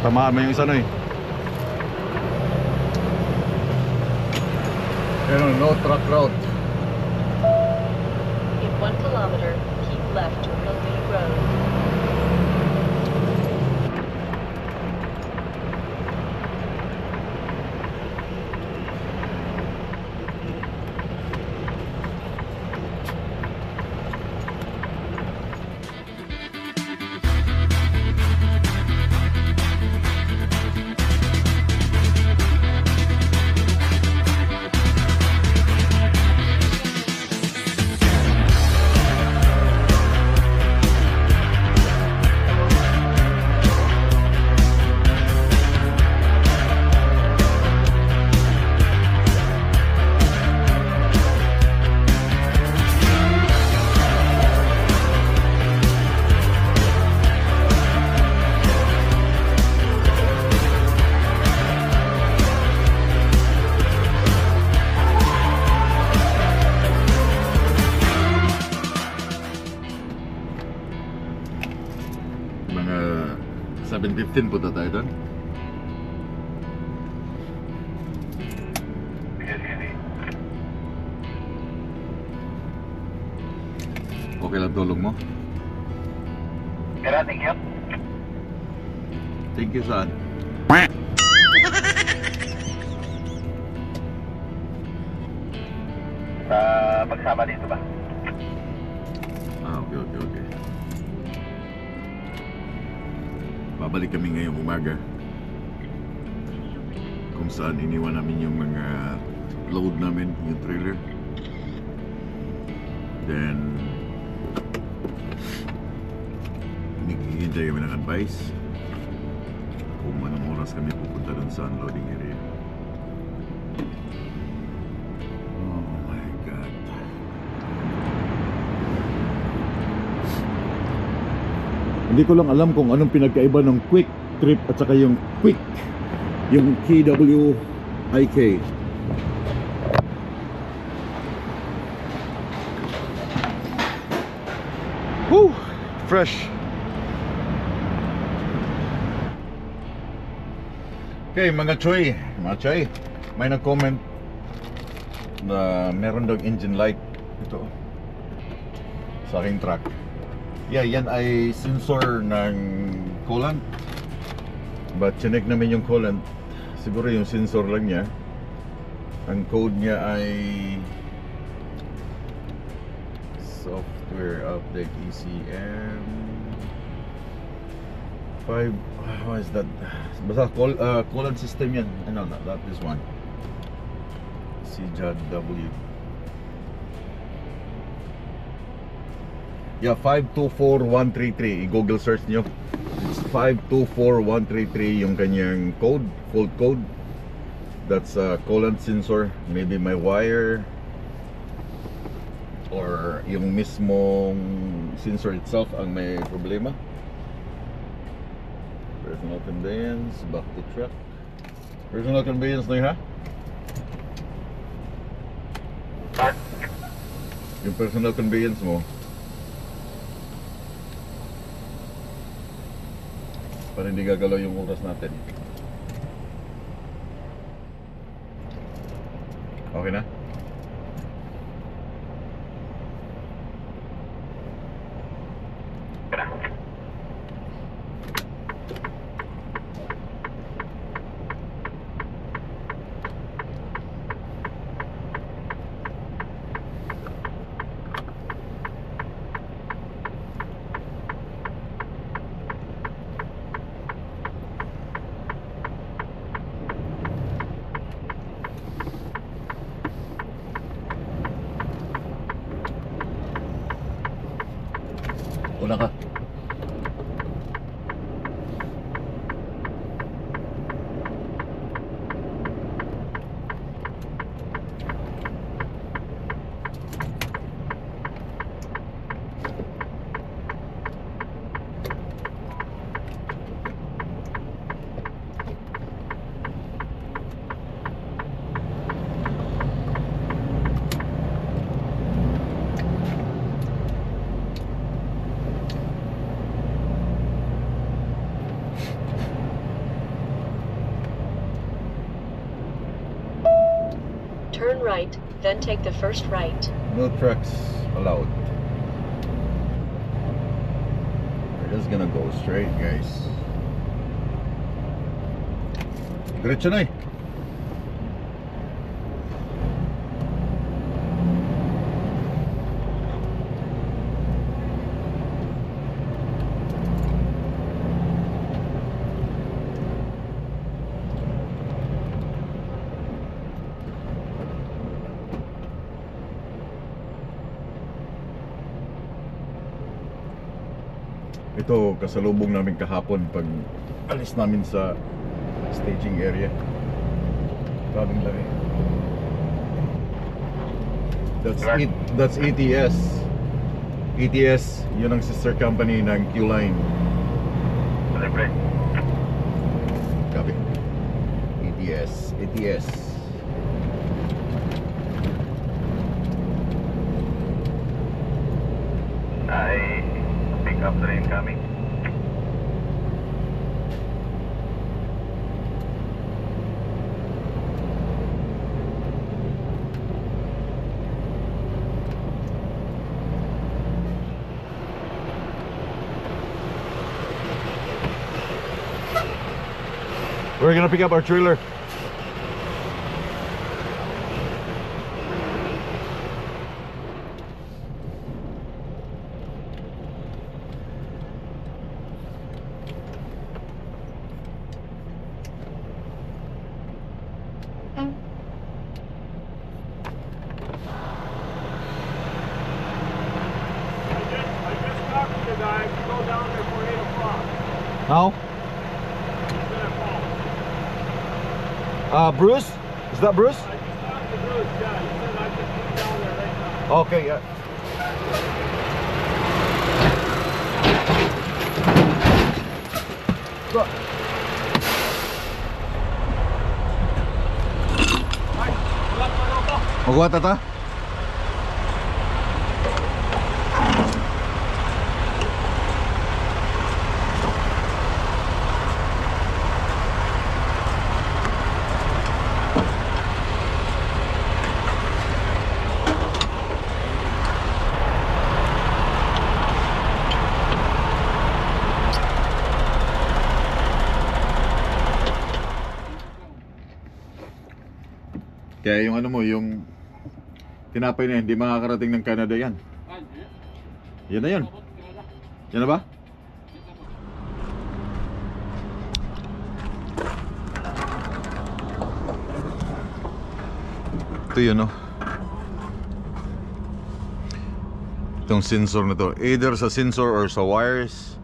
Tatamaan mo yung isa no eh. Pero no truck route. In 1 kilometer, keep left to Hillview Road. Mga 7:15 punta tayo doon. Okay lang tulong mo? Thank you. Thank you, son. Sa pagsama dito ba? Okay. Babalik kami ngayong umaga kung saan iniwan namin yung mga load namin, yung trailer. Then naghihintay kami ng advice kung anong oras kami pupunta dun sa unloading area. Oh my God. Hindi ko lang alam kung anong pinagkaiba ng quick trip at saka yung quick, yung KWIK. Woo! Fresh. Okay, mga choy, may nag-comment na meron daw engine light ito sa aking truck. Yeah, yan ay sensor ng coolant. But chinek namin yung coolant. Siguro yung sensor lang niya. Ang code niya ay software update ECM 5. What is that? Basta coolant system yan. Ano, not this one. CJW. Yeah, 524133. I-google search nyo. It's 524133 yung kanyang code, fault code. That's a coolant sensor. Maybe my wire or yung mismong sensor itself ang may problema. Personal conveyance, back to truck. Personal conveyance na yun, ha? Yung personal conveyance mo para hindi gagalaw yung oras natin. Okay na? Una ka. right, then take the first right. No trucks allowed. We're just gonna go straight, guys. Diretso na eh. Ito kasalubong namin kahapon pag alis namin sa staging area. Grabing laki. That's ETS. ETS, yun ang sister company ng Q-Line. Libre. Copy. ETS. I pick up the incoming. We're gonna pick up our trailer. I just talked to the guy to go down there for 8 o'clock. How? He's gonna call. Bruce? Is that Bruce? I just talked to Bruce, yeah. He said I could be down there right now. Okay, yeah. Go. Ay, wala pa daw to. Magwa tata? Kaya yung ano mo, yung tinapay na yan, hindi makakarating ng Canada yan. Yan na yun. Yan na ba? Ito yun, no? Itong sensor na to, either sa sensor or sa wires.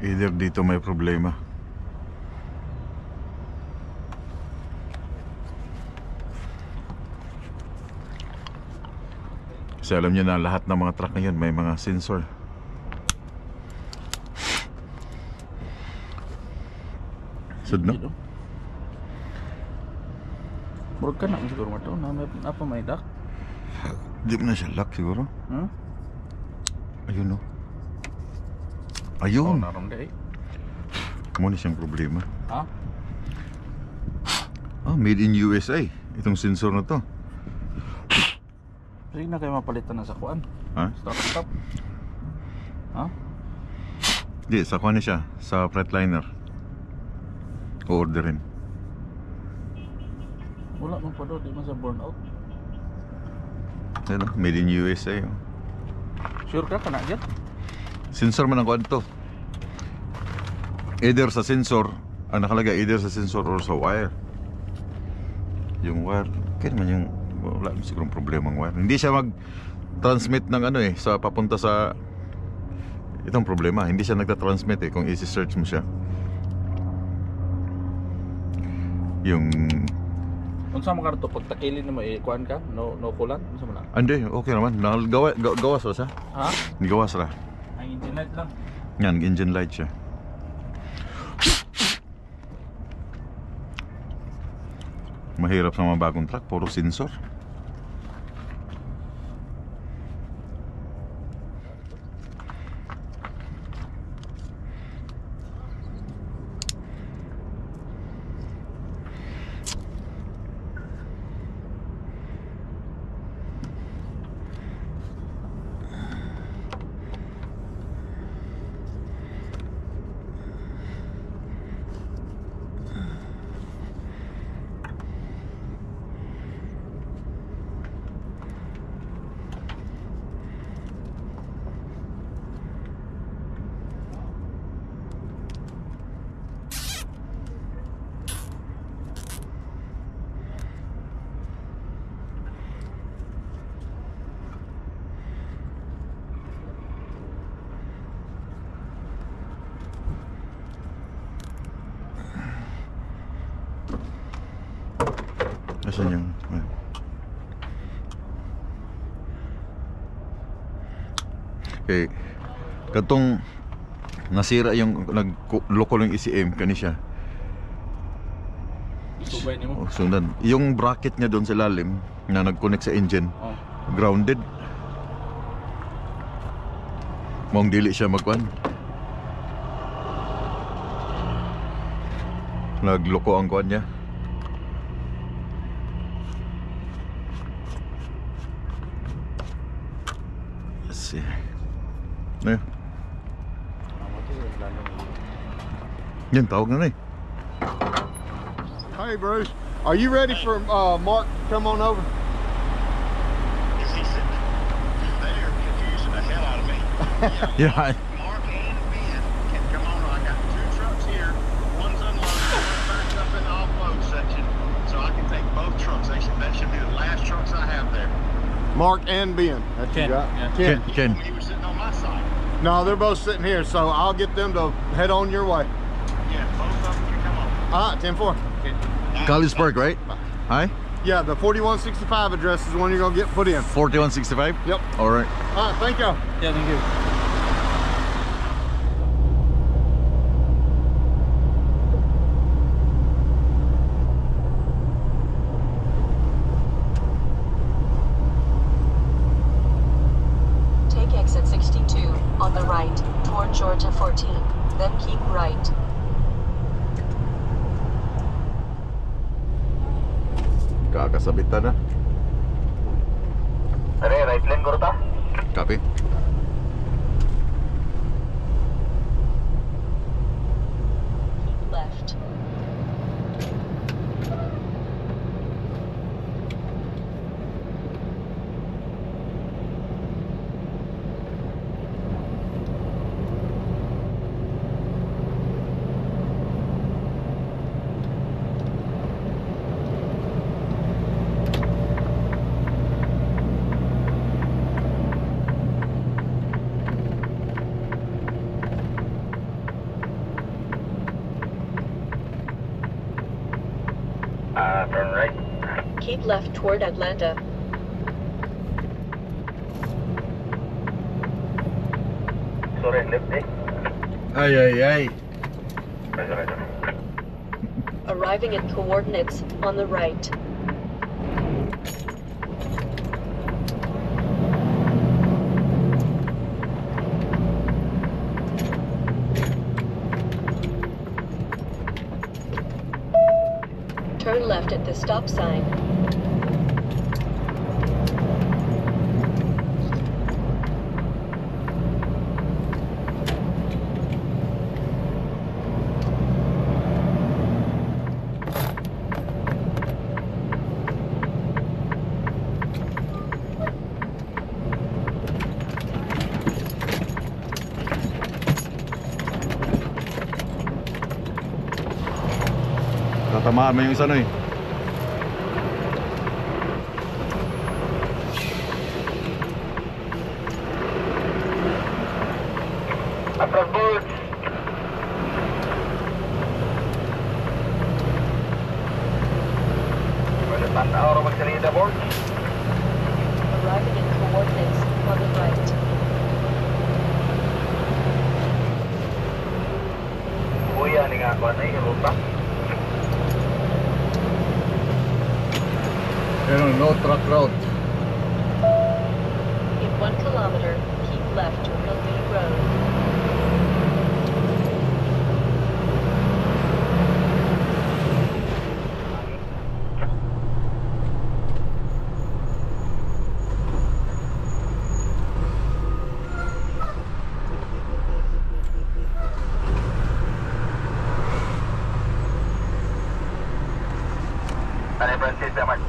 Either dito may problema. Kasi alam nyo na lahat ng mga truck ngayon may mga sensor. Sud no? Murag ka na siguro mo ito. Napa may dak? Di mo na siya lock siguro. Hmm? Ayun no. Oh, Ayun. naroon di. Muna siyang problema. Ha? Made in USA. Itong sensor na to. Sige na kayo mapalitan na sa kuan. Ha? Stop. Ha? Di, sa kuha na siya. Sa Fretliner. O-orderin. Wala man pa daw. Di man sa burnout. Ano, made in USA. Oh. Sure ka kana dyan? Sensor man ang kuwan to. Either sa sensor, ang nakalagay either sa sensor or sa wire. Yung wire, kaya naman yung wala naman sigurong problema ang wire. Hindi siya mag-transmit ng ano eh, sa papunta sa itong problema. Hindi siya nagta-transmit eh kung isi-search mo siya. Yung Unsa man karto pag takilin mo kuan ka? No kulan? Unsa man na? Hindi, okay naman. Gawas ra siya. Ha? Gawas ra. Ang engine light lang. Yan, engine light siya. Mahirap sa mga bagong truck, puro sensor. Asan yung okay, katong nasira yung nagloko yung ECM kani siya. Subay nimo. Sundan yung bracket niya doon sa lalim na nag-connect sa engine, Oh. grounded. Mong dili siya magkuan. Nagloko ang kuan niya. Let's see. Ano yun? Yan, tawag na eh. Hey, Bruce. Are you ready for Mark to come on over? Is he sitting there confusing the hell out of me? Yeah. Mark and Ben can come on. I got 2 trucks here. One's unloaded, one's backed up in the offload section. So I can take both trucks. That should be the last trucks I have there. Mark and Ben. That's Ken, you got. yeah. Ken. When you were sitting on my side. No, they're both sitting here, so I'll get them to head on your way. Yeah, both of them can come on. All right, 10-4. College Park, right? Hi? Yeah, the 4165 address is the one you're gonna get put in. 4165? Yep. Alright. All right, thank you. Yeah, thank you. Take exit 62 on the right toward Georgia 14. Then keep right. Kakasabitan na. Right lane ko ta? Copy. Keep left. Turn right. Keep left toward Atlanta. Sorry, left eh. Ay, ay, ay. Right. Arriving at coordinates on the right. Turn left at the stop sign. Tatamaan mo yung isa no eh. Atras board. Pwede tanda o magsalita board. Arriving in coordinates on the right. Kuya, ni nga ako na yung ruta. Pero no truck route. In 1 kilometer, keep left to Hillview Road. Ano Francis naman?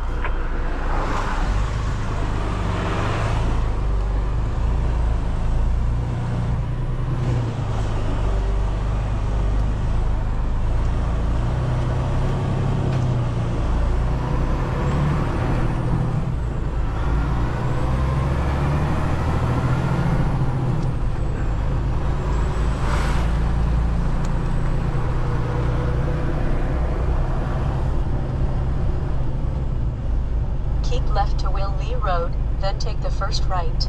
Keep left to Will Lee Road, then take the first right.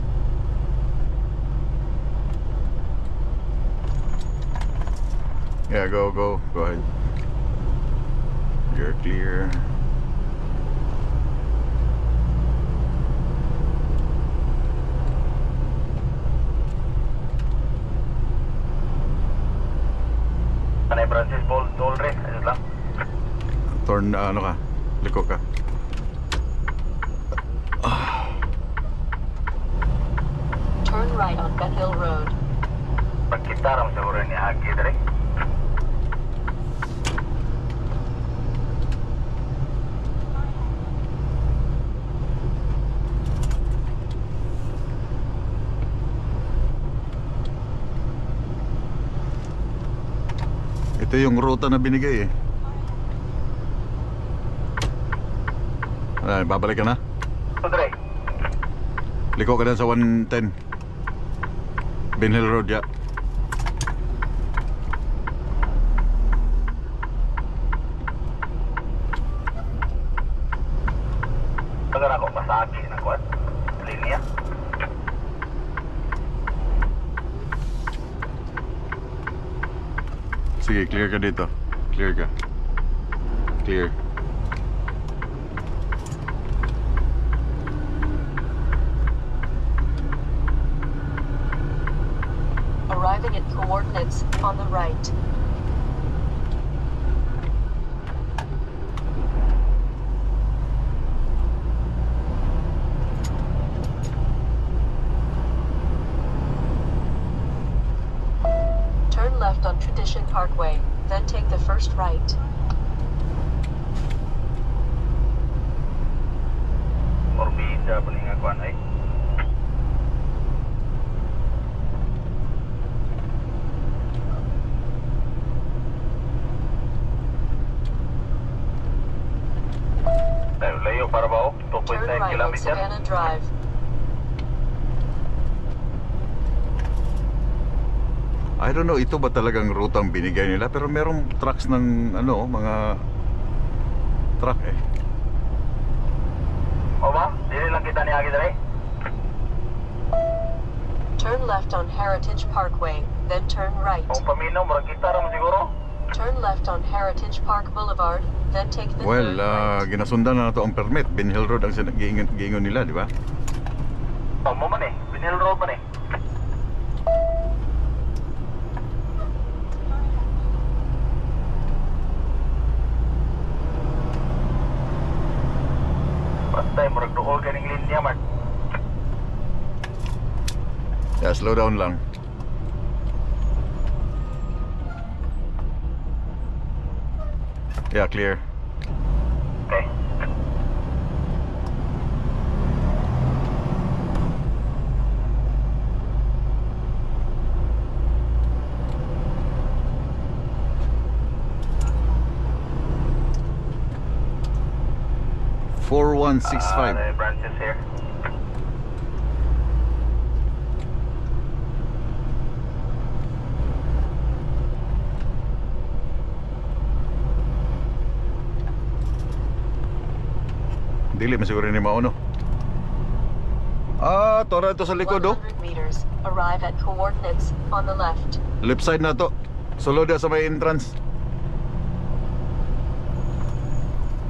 Yeah, go ahead. You're clear. Ano Francis Paul Dolre? Ano lang? Turn, ano ka? Liko ka. Turn right on Ben Hill Road. Pagkita ram siguro ni Agi dere. Ito yung ruta na binigay eh. Ay, babalik ka na? Dre. Liko ka na sa 110 Ben Hill Road ya. Tagal ako pasagi ng kuat. Linya. Sige, clear ka dito. Clear ka. Clear. Arriving at coordinates on the right. Turn left on Tradition Parkway, then take the first right. Orbida pa nga kuan ay. Layo para ba o? Turn 2.9 right on kilometer. Savannah Drive. I don't know, ito ba talagang rutang binigay nila? Pero merong trucks ng ano, mga truck eh. O ba? Dili lang kita ni Agi dere. Turn left on Heritage Parkway, then turn right. Kung paminaw, murag kita ram siguro. Turn left on Heritage Park Boulevard, then take the Well, third right. ginasundan na ito ang permit. Ben Hill Road ang giingon nila, di ba? O mo man eh. Binil road man eh. Patay, murag dool ganing linya man. Yeah, slow down lang. Yeah, clear. Okay. 2165. The branches here. Dili man siguro ni mauno. Ah, tora to sa likod oh. 100 meters. Arrive at coordinates on the left. Left side na to. Sulod sa may entrance.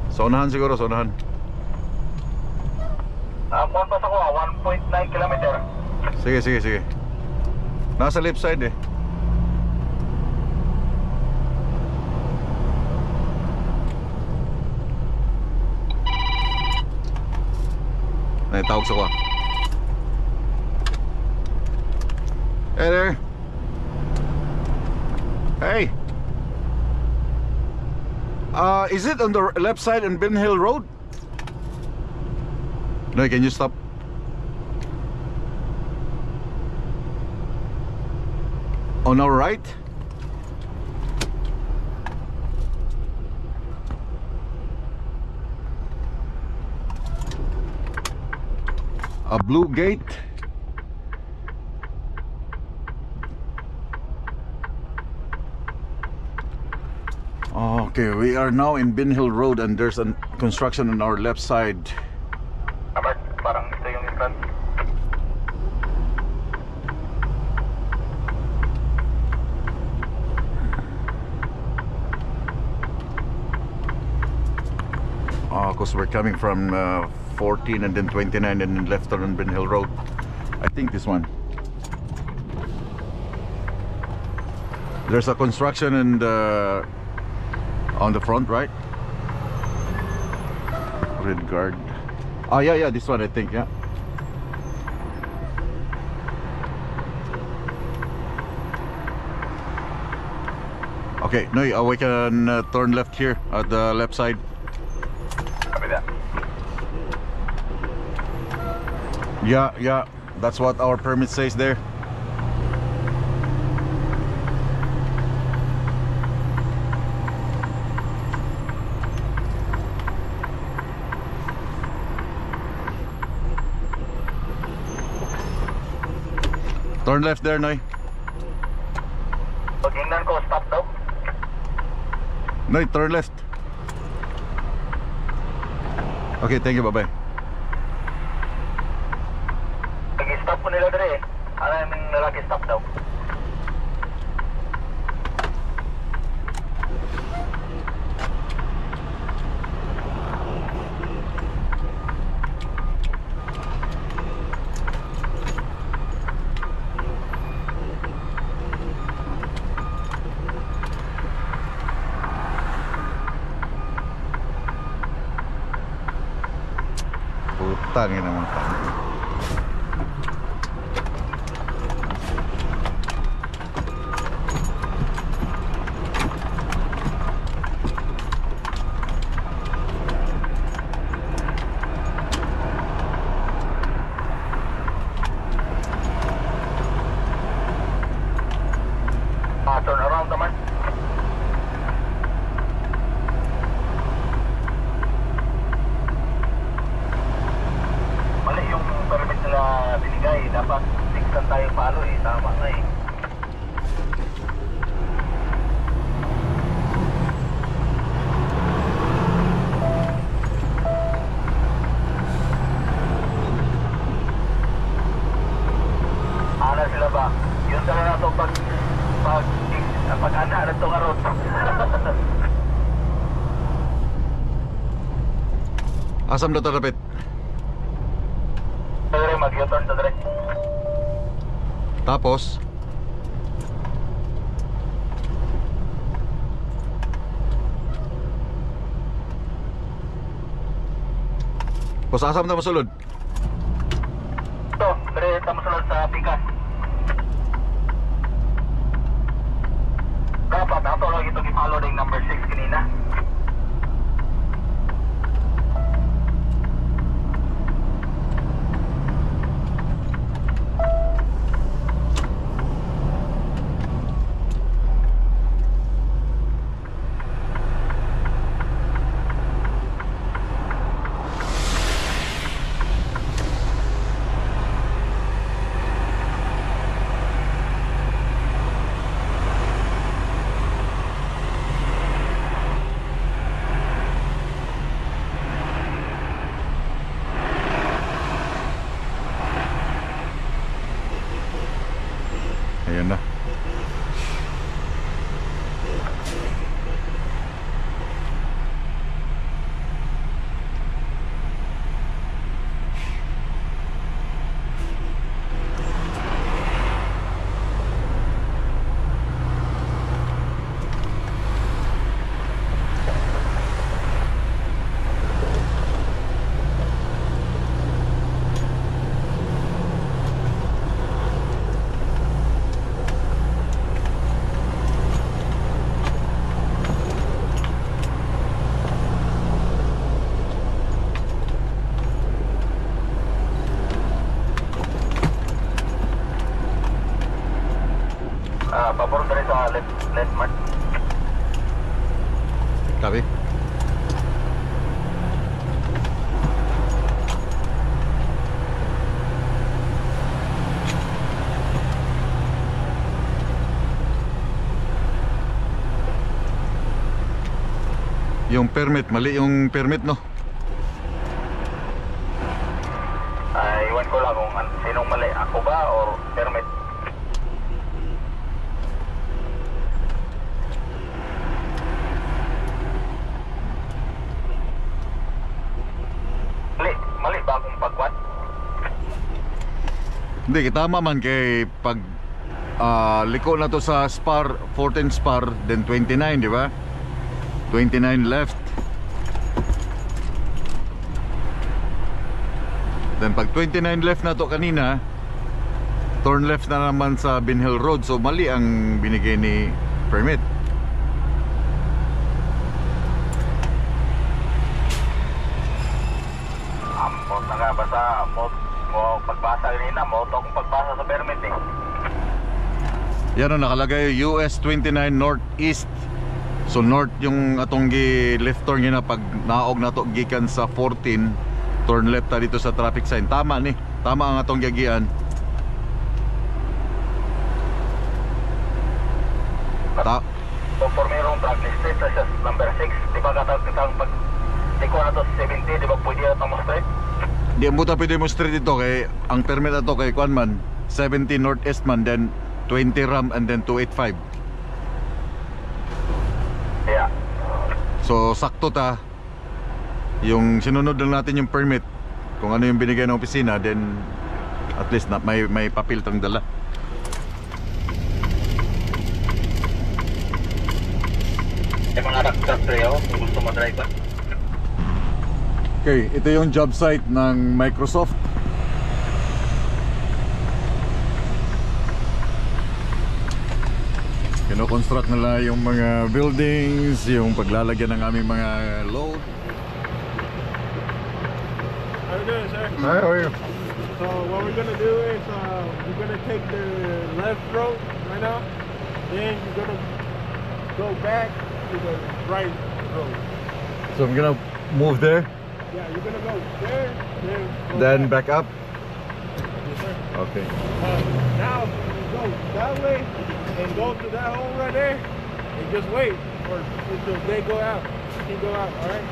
Sa unahan siguro, sa unahan. Kuwan pa sa ko, 1.9 kilometer. Sige, sige, sige. Nasa left side eh. Tawag sa ko. Hey there. Hey. Is it on the left side on Ben Hill Road? No, can you stop? On our right? A blue gate. Okay, we are now in Ben Hill Road and there's a construction on our left side. Robert, parang ito yung entrance. Because we're coming from 14 and then 29 and then left turn on Ben Hill Road. I think this one. There's a construction and on the front, right? Red guard. Oh yeah, this one I think, yeah. Okay, no, we can turn left here at the left side. Copy that. Yeah, that's what our permit says there. Turn left there, Noy. Pag ingnan ko, stop daw. Noy, turn left. Okay, thank you, bye-bye. Nag-stop ko nila dere. Ano yung nalagi stop daw? Putangin naman tayo. Turn around naman. Mali yung permit nila binigay. Dapat 6 lang tayo palo eh. Tama na eh. Ano sila ba? Yun talaga na ito pag-ana na ito karoon. Asam na tarapit. Sige, mag-U-turn sa direct. Tapos asam na masulod. Ito, dire tamo sulod sa pikas. Dapat ato lang ito i-follow ng number 6 kanina. Ayan na. Pabor dari sa left mark. Copy. Yung permit, mali yung permit, no? Iwan ko lang kung sinong mali, ako ba or permit. Mali ba akong pagkwat? Hindi, tama man kay pag liko na to sa spar, 14 spar, then 29, di ba? 29 left. Then pag 29 left na to kanina, turn left na naman sa Binhill Road. So mali ang binigay ni permit. Ambot na nga ba sa mo pagbasa kanina, mo to akong pagbasa sa permit eh. Yan o, nakalagay US 29 Northeast. So north yung atong left turn na pag naog na to gikan sa 14, turn left ta dito sa traffic sign. Tama ni, tama ang atong gigian. So for merong truck ni straight sa number 6, di ba katang pag tiko na to 70, di ba pwede na mo straight? Di mo ta pwede mo straight dito kay ang permit ato kay kuan man 70 northeast man, then 20 ram and then 285. Yeah. So sakto ta. Yung sinunod lang natin yung permit, kung ano yung binigay ng opisina, then at least na may papel tang dala. Yung mga truck trail, kung gusto mo-drive ba? Okay, ito yung job site ng Microsoft. Kino-construct nila yung mga buildings, yung paglalagyan ng aming mga load. How you doing, sir? Hi, how are you? So what we're gonna do is we're gonna take the left road right now, then you're gonna go back to the right road. So I'm gonna move there, Yeah, you're gonna go there, go then back. back up. Yes, sir. Okay. Now you go that way and go to that hole right there, and just wait for until they go out. He go out, all right?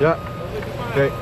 Yeah. Okay.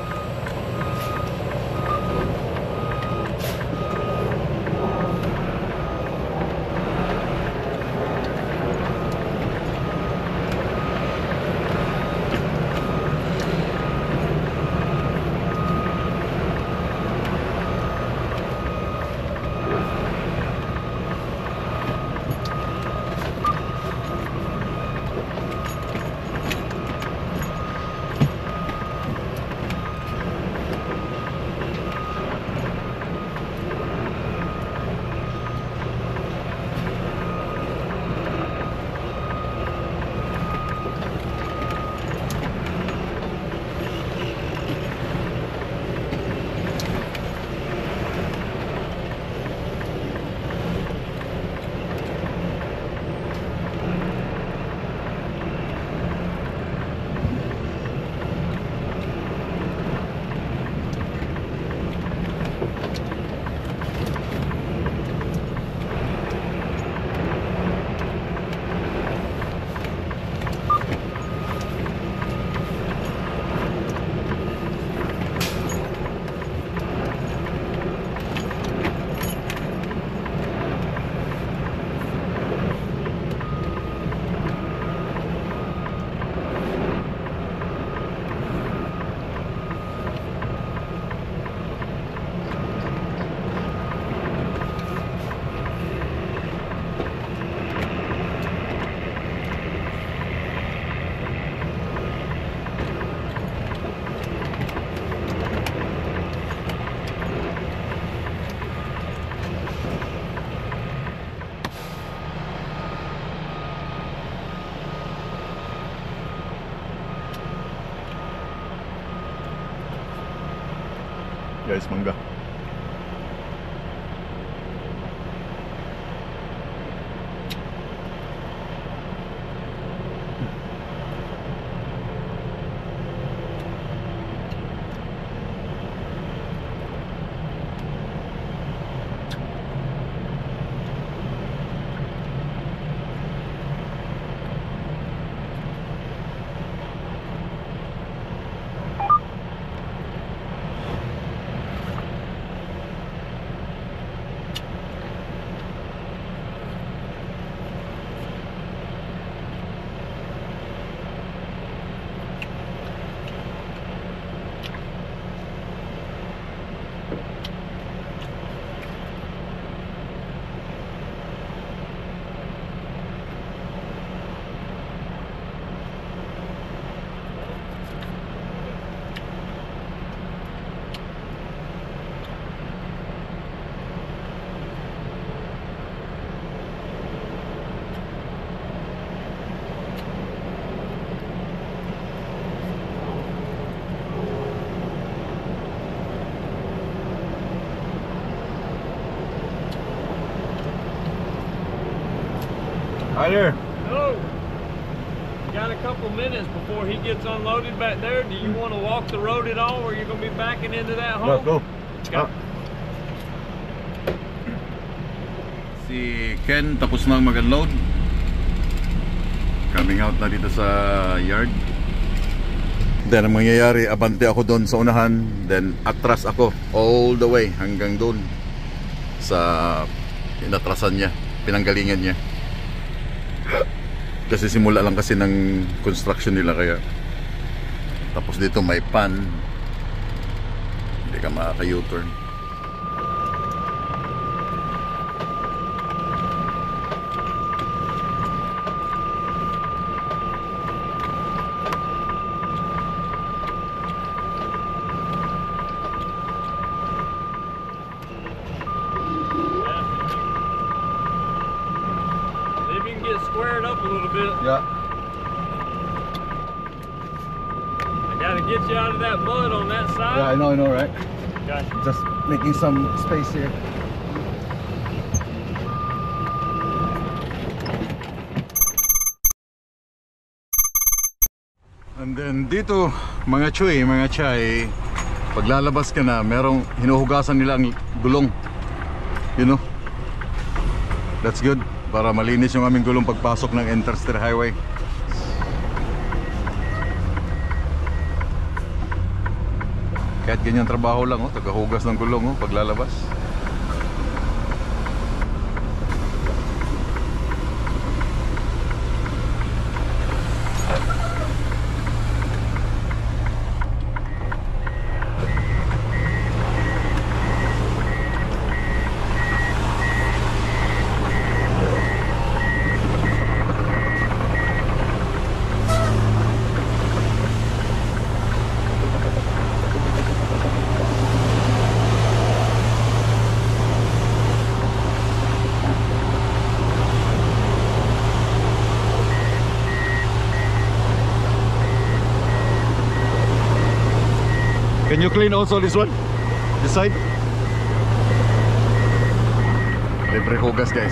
Guys, mangga. Hi there. Hello. Got a couple minutes before he gets unloaded back there. Do you want to walk the road at all, or you're going to be backing into that hole? Let's go. Okay. Si Ken tapos nang mag-unload. Coming out na dito sa yard. Then ang mangyayari, abante ako doon sa unahan, then atras ako all the way hanggang doon sa inatrasan niya, pinanggalingan niya. Kasi simula lang kasi ng construction nila, kaya tapos dito may pan, hindi ka makaka-U-turn. Square it up a little bit. Yeah. I gotta get you out of that mud on that side. Yeah, I know, right? Okay. Just making some space here. And then dito, mga chuy, mga chay, paglalabas ka na, merong hinuhugasan nila ang gulong. You know? That's good. Para malinis yung aming gulong pagpasok ng Interstate Highway. Kahit ganyan trabaho lang, oh, tagahugas ng gulong, oh, paglalabas. Can you clean also this one? This side? Libre hugas guys.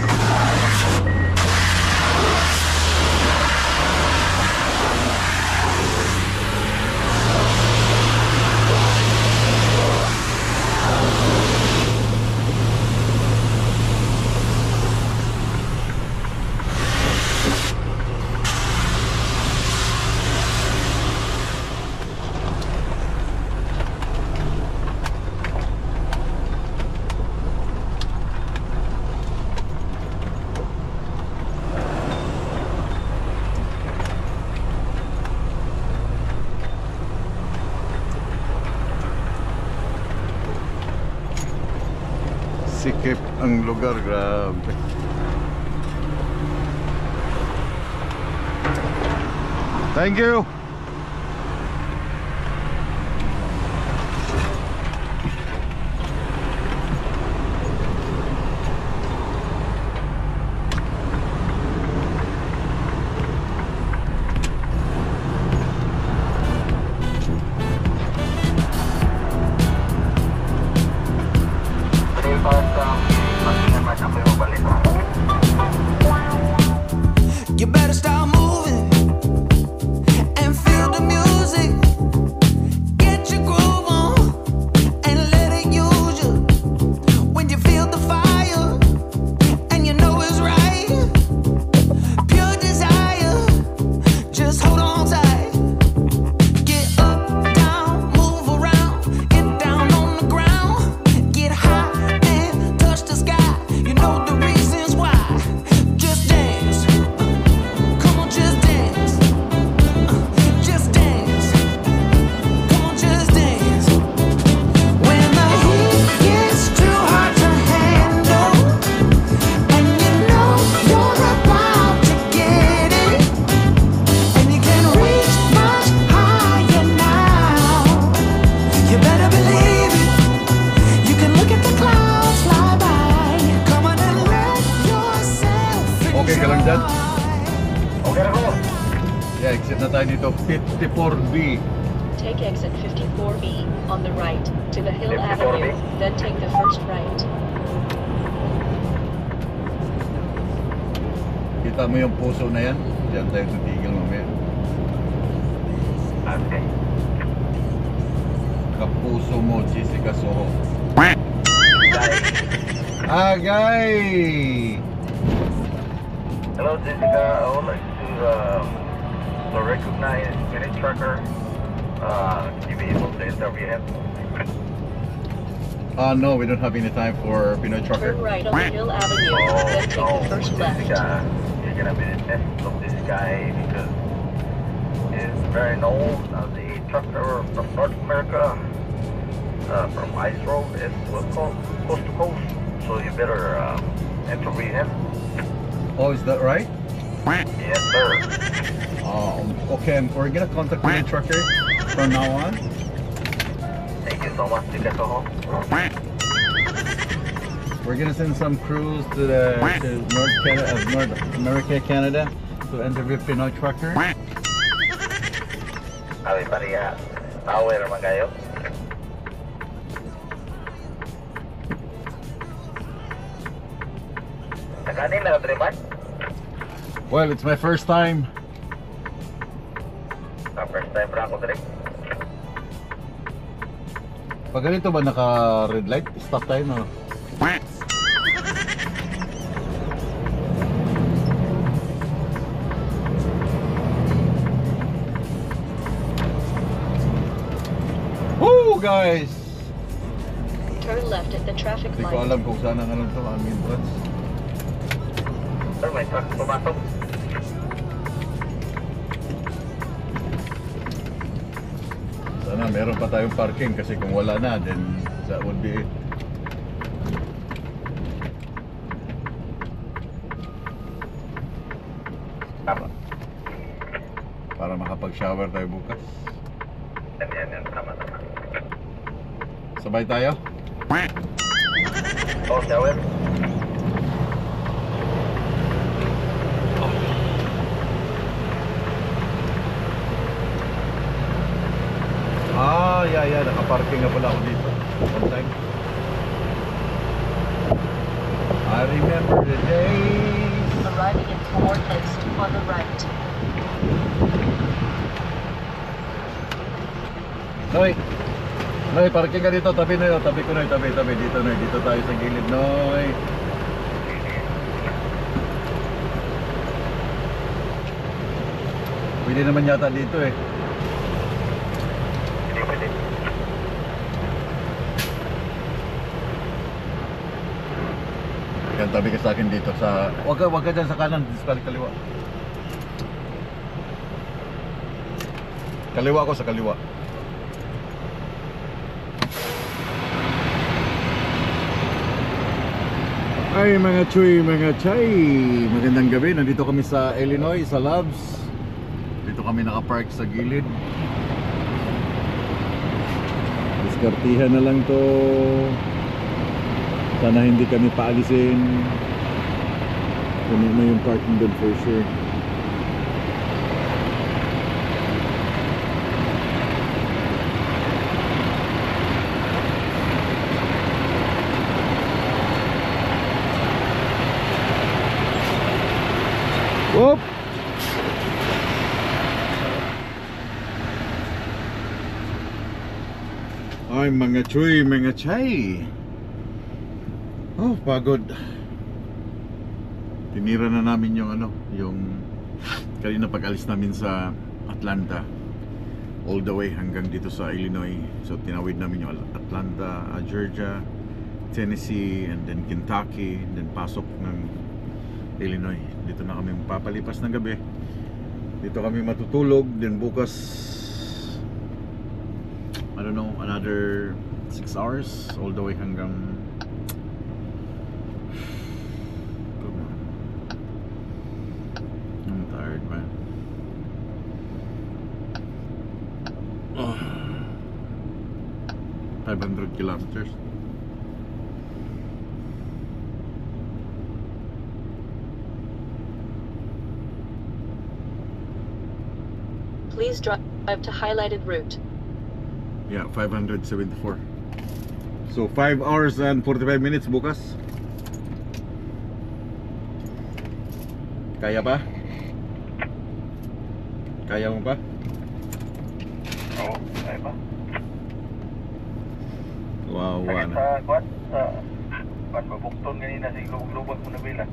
Sikip ang lugar, grabe. Thank you. You better start moving and feel the music. Get your groove on and let it use you. When you feel the fire and you know it's right, pure desire, just hold on tight. Get up, down, move around, get down on the ground, get high and touch the sky. You know the reasons why. Just dance. Come on, just dance. Just dance. Come on, just dance. When the heat gets too hard to handle, and you know you're about to get it, and you can reach much higher now, you better believe it. You can look at the clouds fly by. Come on and let yourself Okay ka lang dyan? enjoy. Okay na ko. Yeah, exit na tayo dito. 54B. Take exit 54B on the right to the Hill 54B? Avenue, then take the first right. Kita mo yung puso na yan? Diyan tayo titigil mamaya. Okay. Kapuso mo, Jessica Soho. Agay! Hello, Jessica. I would like to recognize Minute Trucker. Can you be able to interview him? No, we don't have any time for Pinoy Trucker. Turn right on the Hill Avenue, then take the first left. Jessica, you're gonna be the test of this guy because he's very known as a trucker from North America, from Ice Road and West Coast, coast to coast. So you better interview him. Oh, is that right? Yes, sir. Okay, we're gonna contact Pinoy Trucker from now on. Thank you so much, Jessica Soho. We're gonna send some crews to North America, Canada, to interview Pinoy Trucker. Sabi pa rin, power naman kayo. Nakanin na katriman? Well, it's my first time. First time pa ako direct. Pag ganito ba naka red light, stop tayo no? Woo, guys! traffic Hindi ko light. alam kung saan ang ano to, ang entrance. Sir, may truck pumasok. Sana meron pa tayong parking kasi kung wala na, then that would be it. Tama. Para makapag-shower tayo bukas. Yan. Tama. Sabay tayo? Oh, shower. Yeah, nakaparking na pala ako dito. One time. I remember the days. Arriving in Fort East on the right. Noy, parking ka dito, tabi na yun, tabi ko Noy, tabi, dito Noy, dito tayo sa gilid Noy. Pwede naman yata dito eh. Pwede. Yan, tabi ka sa akin dito sa, wag ka dyan sa kanan, dito sa kaliwa. Kaliwa ako sa kaliwa. Ay mga chuy, mga chay, magandang gabi. Nandito kami sa Illinois, sa Labs. Dito kami nakapark sa gilid. Diskartihan na lang to. Sana hindi kami paalisin. Kunin na yung parking doon for sure. Whoop! Ay mga chuy, mga chay. Oh, pagod. Tinira na namin yung yung kanina pag-alis namin sa Atlanta. All the way hanggang dito sa Illinois. So tinawid namin yung Atlanta, Georgia, Tennessee, and then Kentucky, and then pasok ng Illinois. Dito na kami papalipas ng gabi. Dito kami matutulog. Then bukas, I don't know, another 6 hours all the way hanggang, come on, I'm tired man. 500 kilometers. Please drive to highlighted route. Yeah, 574. So 5 hours and 45 minutes bukas. Kaya ba? Kaya mo ba? Oo, kaya ba? Wow, Kaya na. sa mabukton kanina sa lubag mo na bila.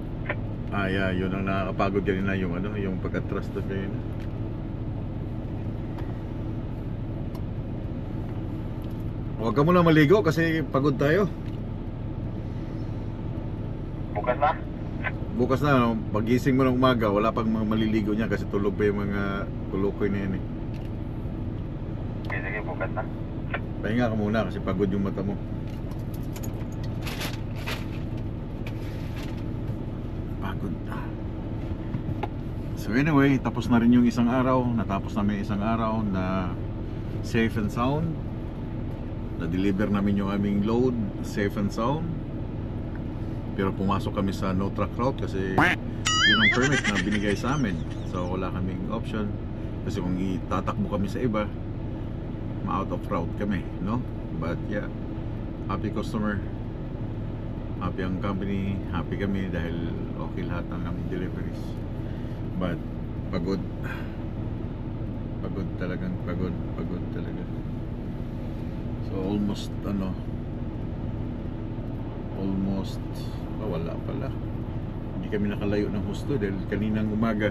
Yeah, yun ang nakakapagod kanina, yung yung pagka-trust na kanina. Huwag ka muna maligo kasi pagod tayo. Bukas na? Bukas na, pagising mo ng umaga, wala pang mga maliligo niya kasi tulog pa yung mga kulukoy na yan eh. Sige, bukas na. Pahinga ka muna kasi pagod yung mata mo. Pagod na. So anyway, tapos na rin yung isang araw. Natapos namin isang araw na safe and sound. Na-deliver namin yung aming load safe and sound. Pero pumasok kami sa no truck route kasi yun ang permit na binigay sa amin. So wala kaming option. Kasi kung itatakbo kami sa iba, ma-out of route kami, no? But yeah, happy customer, happy ang company, happy kami dahil okay lahat ng aming deliveries. But pagod talagang pagod talaga. So almost wala pala, hindi kami nakalayo ng husto dahil kaninang umaga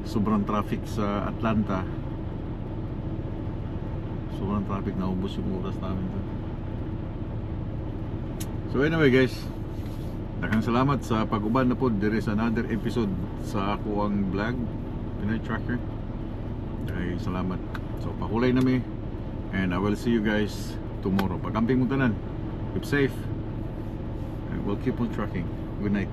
sobrang traffic sa Atlanta. Sobrang traffic, naubos yung oras namin doon. So anyway guys, daghang salamat sa pag-uban na po. There is another episode sa ako ang vlog Pinoy Trucker. Ay salamat. So pahulay na mi, and I will see you guys tomorrow. Pag-camping mo tanan, keep safe, and we'll keep on trucking. Good night.